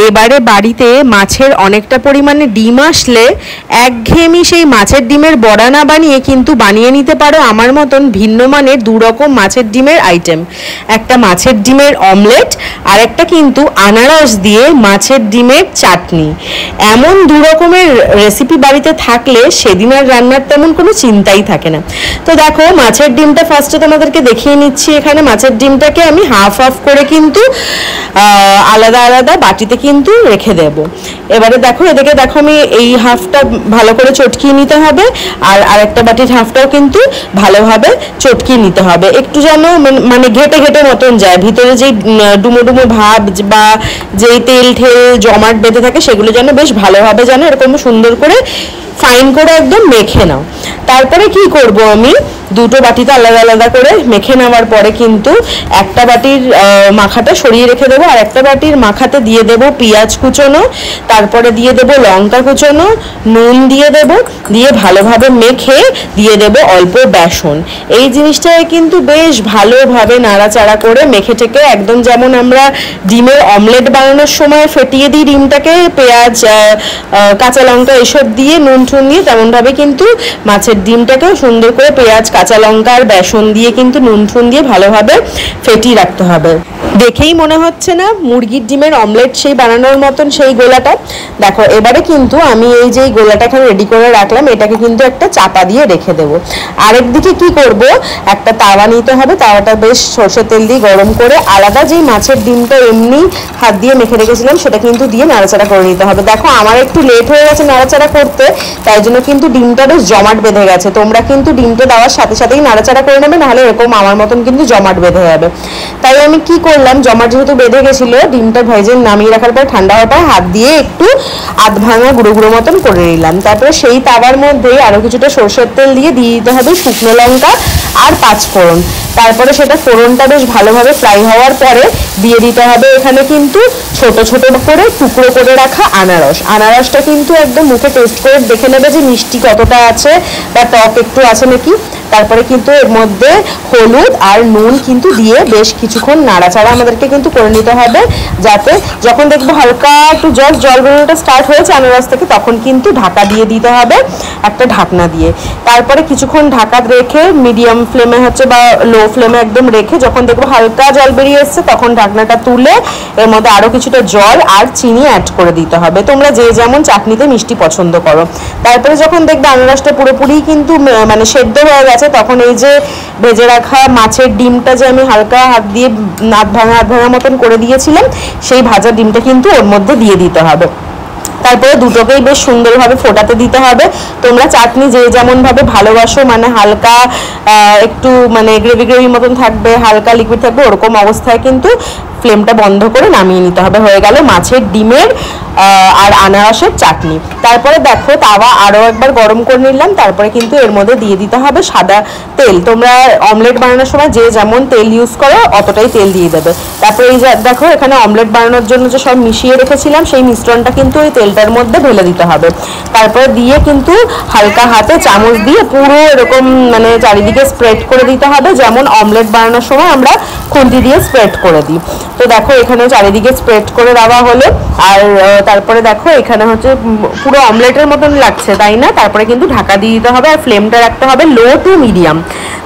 এবারে বাড়িতে মাছের অনেকটা পরিমাণে ডিম আসলে একঘেয়েমি সেই মাছের ডিমের বড়া না বানিয়ে কিন্তু বানিয়ে নিতে পারো আমার মতন ভিন্ন মানের দু রকম মাছের ডিমের আইটেম। একটা মাছের ডিমের অমলেট আর একটা কিন্তু আনারস দিয়ে মাছের ডিমের চাটনি। এমন দু রকমের রেসিপি বাড়িতে থাকলে সেদিন আর রান্নার তেমন কোনো চিন্তাই থাকে না। তো দেখো মাছের ডিমটা ফার্স্টে তোমাদেরকে দেখিয়ে নিচ্ছি। এখানে মাছের ডিমটাকে আমি হাফ হাফ করে কিন্তু আলাদা আলাদা বাটিতে কিন্তু রেখে দেব। এবারে দেখো এদিকে দেখো আমি এই হাফটা ভালো করে চটকিয়ে নিতে হবে আর আরেকটা বাটির হাফটাও কিন্তু ভালোভাবে চটকিয়ে নিতে হবে, একটু যেন মানে ঘেটে ঘেটে মতন যায়, ভিতরে যেই ডুমো ডুমো ভাব বা যেই তেল ঠেল জমাট বেঁধে থাকে সেগুলো যেন বেশ ভালোভাবে যেন এরকম সুন্দর করে ফাইন করে একদম মেখে নাও। তারপরে কি করব আমি দুটো বাটিতে আলাদা আলাদা করে মেখে নেওয়ার পরে কিন্তু একটা বাটির মাখাটা সরিয়ে রেখে দেবো আর একটা বাটির মাখাতে দিয়ে দেবো পেঁয়াজ কুচোনো, তারপরে দিয়ে দেবো লঙ্কা কুচোনো, নুন দিয়ে দেবো, দিয়ে ভালোভাবে মেখে দিয়ে দেবো অল্প বেসন। এই জিনিসটাকে কিন্তু বেশ ভালোভাবে নাড়াচাড়া করে মেখে টেকে একদম যেমন আমরা ডিমের অমলেট বানানোর সময় ফেটিয়ে দিই ডিমটাকে পেঁয়াজ কাঁচা লঙ্কা এসব দিয়ে নুন টুন দিয়ে, তেমনভাবে কিন্তু মাছের ডিমটাকেও সুন্দর করে পেঁয়াজ কাঁচা লঙ্কা আর বেসন দিয়ে কিন্তু নুন টুন দিয়ে ভালোভাবে ফেটিয়ে রাখতে হবে। দেখেই মনে হচ্ছে না মুরগির ডিমের অমলেট সেই বানানোর মতন সেই গোলাটা? দেখো এবারে কিন্তু আমি এই যে গোলাটা এখানে রেডি করে রাখলাম এটাকে কিন্তু একটা চাপা দিয়ে রেখে দেবো। আরেকদিকে কি করব, একটা তাওয়া নিতে হবে, তাওয়াটা বেশ সরষের তেল দিয়ে গরম করে আলাদা যেই মাছের ডিমটা এমনি হাত দিয়ে মেখে রেখেছিলাম সেটা কিন্তু দিয়ে নাড়াচাড়া করে নিতে হবে। দেখো আমার একটু লেট হয়ে গেছে নাড়াচাড়া করতে, তাই জন্য কিন্তু ডিমটা বেশ জমাট বেঁধে গেছে। তোমরা কিন্তু ডিমটা দেওয়ার সাথে সাথেই নাড়াচাড়া করে নেবে, নাহলে এরকম আমার মতন কিন্তু জমাট বেঁধে যাবে। তাই আমি কি করলাম, জমাট যেহেতু বেঁধে গেছিল ডিমটা ভেজে নামিয়ে রাখার পর ঠান্ডা হওয়ার পর হাত দিয়ে একটু আধ ভাঙা গুঁড়ো গুঁড়ো মতন করে নিলাম। তারপরে সেই তাওয়ার মধ্যেই আরো কিছুটা সরষের তেল দিয়ে দিতে হবে শুকনো লঙ্কা আর পাঁচ ফোড়ন। তারপরে সেটা ফোড়নটা বেশ ভালোভাবে ফ্রাই হওয়ার পরে দিয়ে দিতে হবে এখানে কিন্তু ছোট ছোট করে টুকরো করে রাখা আনারস। আনারসটা কিন্তু একদম মুখে টেস্ট করে দেখে নেবে যে মিষ্টি কতটা আছে বা টক একটু আছে নাকি। তারপরে কিন্তু এর মধ্যে হলুদ আর নুন কিন্তু দিয়ে বেশ কিছুক্ষণ নাড়াচাড়া আমাদেরকে কিন্তু করে নিতে হবে, যাতে যখন দেখবো হালকা একটু জল বেরোনোটা স্টার্ট হয়েছে আনারস থেকে তখন কিন্তু ঢাকা দিয়ে দিতে হবে একটা ঢাকনা দিয়ে। তারপরে কিছুক্ষণ ঢাকা রেখে মিডিয়াম ফ্লেমে হচ্ছে বা লো ফ্লেমে একদম রেখে যখন দেখবো হালকা জল বেরিয়ে এসছে তখন ঢাকনাটা তুলে এর মধ্যে আরো কিছুটা জল আর চিনি অ্যাড করে দিতে হবে, তোমরা যে যেমন চাটনিতে মিষ্টি পছন্দ করো। তারপরে যখন দেখবে আনারসটা পুরোপুরি কিন্তু মানে সেদ্ধ হয়ে গেছে তখন এই যে ভেজে রাখা মাছের ডিমটা যে আমি হালকা হাত দিয়ে আধ ভাঙা মতন করে দিয়েছিলাম সেই ভাজা ডিমটা কিন্তু ওর মধ্যে দিয়ে দিতে হবে। তারপরে দুটোকেই বেশ সুন্দরভাবে ফোটাতে দিতে হবে। তোমরা চাটনি যে যেমন ভাবে ভালোবাসো, মানে হালকা একটু মানে গ্রেভি গ্রেভি মতন থাকবে, হালকা লিকুইড থাকবে, ওরকম অবস্থায় কিন্তু ফ্লেমটা বন্ধ করে নামিয়ে নিতে হবে। হয়ে গেল মাছের ডিমের আর আনারসের চাটনি। তারপরে দেখো তাওয়া আরও একবার গরম করে নিলাম, তারপরে কিন্তু এর মধ্যে দিয়ে দিতে হবে সাদা তেল। তোমরা অমলেট বানানোর সময় যে যেমন তেল ইউজ করো অতটাই তেল দিয়ে দেবে। তারপরে এই যে দেখো এখানে অমলেট বানানোর জন্য যে সব মিশিয়ে রেখেছিলাম সেই মিশ্রণটা কিন্তু এই তেলটার মধ্যে ঢেলে দিতে হবে। তারপরে দিয়ে কিন্তু হালকা হাতে চামচ দিয়ে পুরো এরকম মানে চারিদিকে স্প্রেড করে দিতে হবে, যেমন অমলেট বানানোর সময় আমরা খুন্তি দিয়ে স্প্রেড করে দিই। তো দেখো এখানে চারিদিকে স্প্রেড করে দেওয়া হলো আর তারপরে দেখো এখানে হচ্ছে পুরো অমলেটের মতন লাগছে তাই না। তারপরে কিন্তু ঢাকা দিয়ে দিতে হবে আর ফ্লেমটা রাখতে হবে লো টু মিডিয়াম।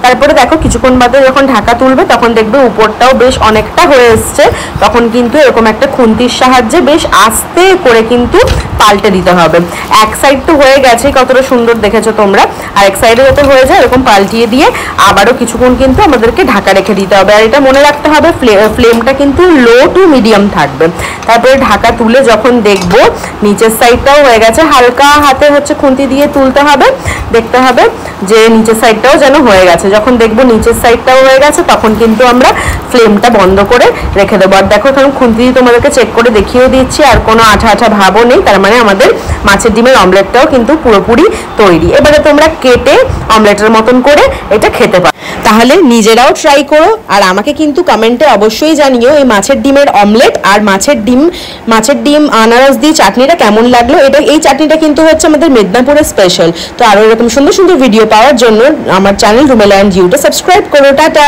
তারপরে দেখো কিছুক্ষণ বাদে যখন ঢাকা তুলবে তখন দেখবে উপরটাও বেশ অনেকটা হয়ে এসছে, তখন কিন্তু এরকম একটা খুন্তির সাহায্যে বেশ আস্তে করে কিন্তু পাল্টে দিতে হবে। এক সাইড তো হয়ে গেছে কতটা সুন্দর দেখেছো তোমরা, আর এক সাইডে যাতে হয়ে যায় এরকম পাল্টিয়ে দিয়ে আবারও কিছুক্ষণ কিন্তু আমাদেরকে ঢাকা রেখে দিতে হবে। আর এটা মনে রাখতে হবে ফ্লেমটা কিন্তু লো টু মিডিয়াম থাকবে। তারপরে ঢাকা তুলে যখন দেখবো নিচের সাইডটাও হয়ে গেছে, হালকা হাতে হচ্ছে খুন্তি দিয়ে তুলতে হবে, দেখতে হবে যে নিচের সাইডটাও যেন হয়ে গেছে। যখন দেখবো নিচের সাইডটাও হয়ে গেছে তখন কিন্তু আমরা ফ্লেমটা বন্ধ করে রেখে দেবো। আর দেখো এখন খুন্তি দিয়ে তোমাদেরকে চেক করে দেখিয়েও দিচ্ছি আর কোনো আঠা আঠা ভাবও নেই, তার মানে আমাদের মাছের ডিমের অমলেটটাও কিন্তু পুরোপুরি তৈরি। এবারে তোমরা কেটে অমলেটের মতন করে এটা খেতে পারো। তাহলে নিজেরাও ট্রাই করো আর আমাকে কিন্তু কমেন্টে অবশ্যই জানিও এই মাছের ডিমের অমলেট আর মাছের ডিম আনারস দিয়ে চাটনিটা কেমন লাগলো। এই চাটনিটা কিন্তু হচ্ছে আমাদের মেদিনীপুরের স্পেশাল। তো আরো এরকম সুন্দর সুন্দর ভিডিও পাওয়ার জন্য আমার চ্যানেল রুমেলা এন্ড ইউটা সাবস্ক্রাইব করো। টাটা।